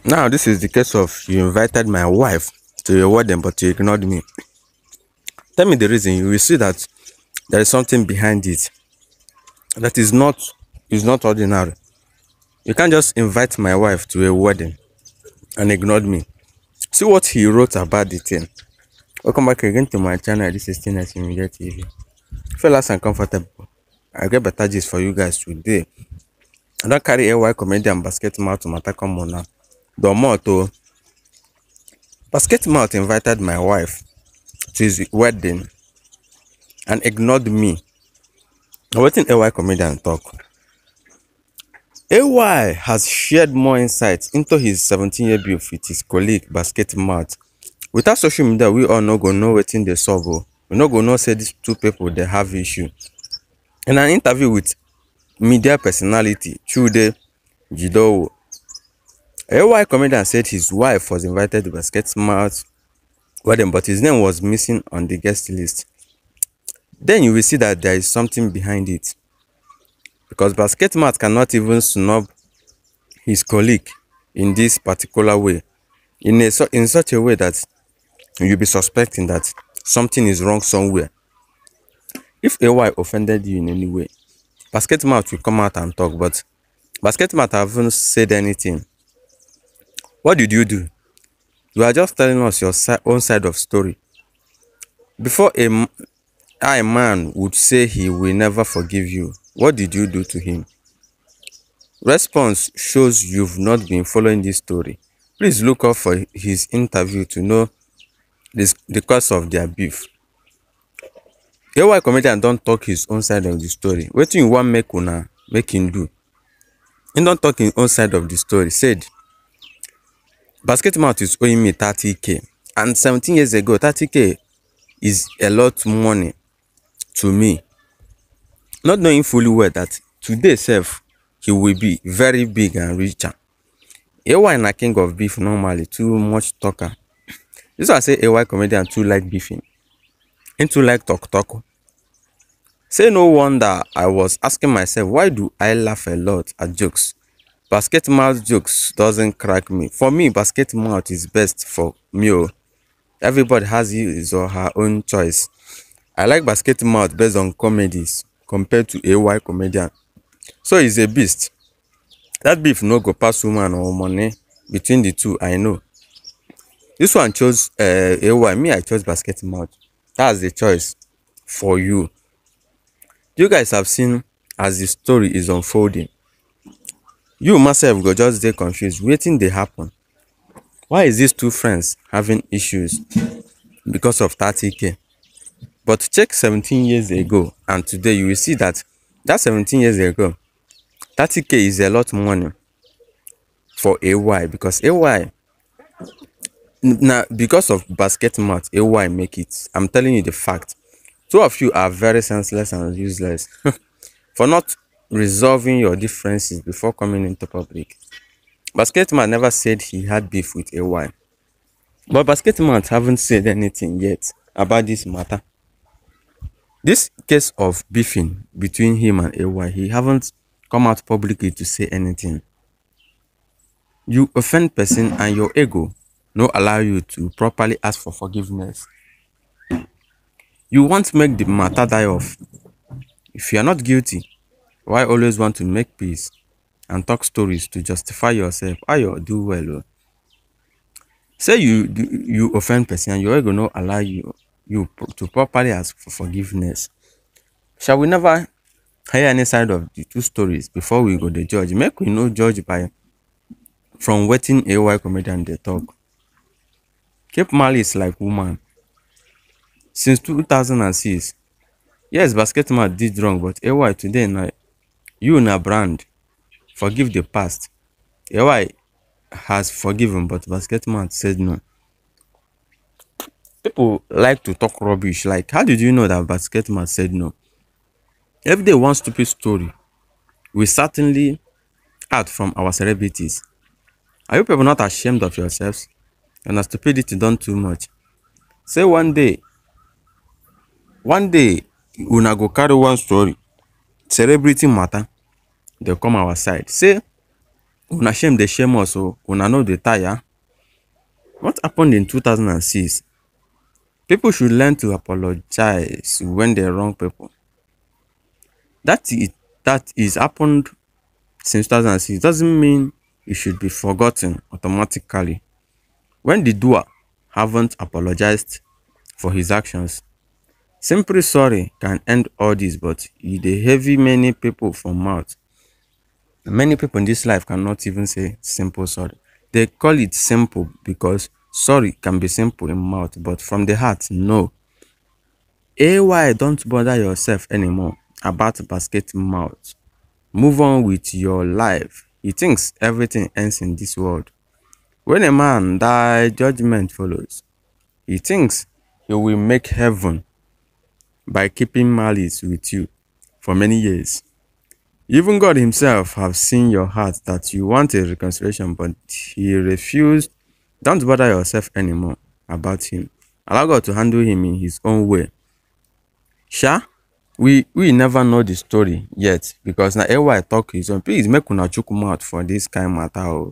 Now, this is the case of you invited my wife to your wedding, but you ignored me. Tell me the reason. You will see that there is something behind it that is not ordinary. You can't just invite my wife to a wedding and ignored me. See what he wrote about the thing. Welcome back again to my channel. This is Tinas Media TV. Fellas and comfortable. I get better gist for you guys today. I don't carry AY comedian basket mouth to matter come on now. The motto basket mouth invited my wife to his wedding and ignored me. Waiting AY comedian talk. AY has shared more insights into his 17-year beef with his colleague basket mouth. Without social media, we all no go know wetin dey solve o. We no go know say these two people they have issue. In an interview with media personality Chude Jidowo, AY comedian said his wife was invited to basket mouth wedding, but his name was missing on the guest list. Then you will see that there is something behind it, because basket mouth cannot even snub his colleague in this particular way, in such a way that you'll be suspecting that something is wrong somewhere. If AY offended you in any way, basket mouth will come out and talk, but basket mouth haven't said anything. What did you do? You are just telling us your own side of story. Before a man would say he will never forgive you, what did you do to him? Response shows you've not been following this story. Please look up for his interview to know the cause of their beef. AY comedian don't talk his own side of the story. Wetin you want make him do? He don't talk his own side of the story. Said basket mouth is owing me 30k, and 17 years ago 30k is a lot money to me, not knowing fully well that today self he will be very big and richer. AY na king of beef normally, too much talker. This one say AY comedian too like beefing, him too like talk. Say no wonder I was asking myself, why do I laugh a lot at jokes? Basket mouth jokes doesn't crack me. For me, basket mouth is best for me. Everybody has his or her own choice. I like basket mouth based on comedies compared to AY comedian. So he's a beast. That beef no go pass woman or money between the two, I know. This one chose AY. Me, I chose basket mouth. That's the choice for you. You guys have seen as the story is unfolding. You myself go just dey confused. Wetin dey happen? Why is these two friends having issues because of 30k? But check 17 years ago and today, you will see that 17 years ago, 30k is a lot money for AY, because AY, now because of basket mouth, AY make it. I'm telling you the fact. Two of you are very senseless and useless for not resolving your differences before coming into public. Basketman never said he had beef with AY, but Basketman haven't said anything yet about this matter. This case of beefing between him and AY, he haven't come out publicly to say anything. You offend person and your ego no allow you to properly ask for forgiveness. You want to make the matter die off. If you are not guilty, why always want to make peace and talk stories to justify yourself? Ayo, do well. Say you offend person and your ego no allow you to properly ask for forgiveness. Shall we never hear any side of the two stories before we go the judge? Make we no judge by from wetin AY comedian dey talk. Keep malice like woman. Since 2006, yes, Basketman did wrong, but AY today na you na brand. Forgive the past. AY has forgiven, but Basketman said no. People like to talk rubbish. Like, how did you know that Basketman said no? Every day one stupid story we certainly add from our celebrities. Are you people not ashamed of yourselves? And the stupidity done too much. Say one day una go carry one story, celebrity matter, they come our side. Say Una shame dey shame us o, una no dey tire. What happened in 2006? People should learn to apologize when they wrong people. That is happened since 2006 doesn't mean it should be forgotten automatically. When the doer haven't apologized for his actions, simply sorry can end all this, but e dey heavy many people for mouth. Many people in this life cannot even say simple sorry. They call it simple because sorry can be simple in mouth, but from the heart, no. AY, don't bother yourself anymore about basket mouth. Move on with your life. He thinks everything ends in this world. When a man die, judgment follows. He thinks he will make heaven by keeping malice with you for many years. Even God himself have seen your heart that you want a reconciliation, but he refused. Don't bother yourself anymore about him. Allow God to handle him in his own way. Sha, we never know the story yet because na AY talk his own. Please make una chook mouth for this kind matter.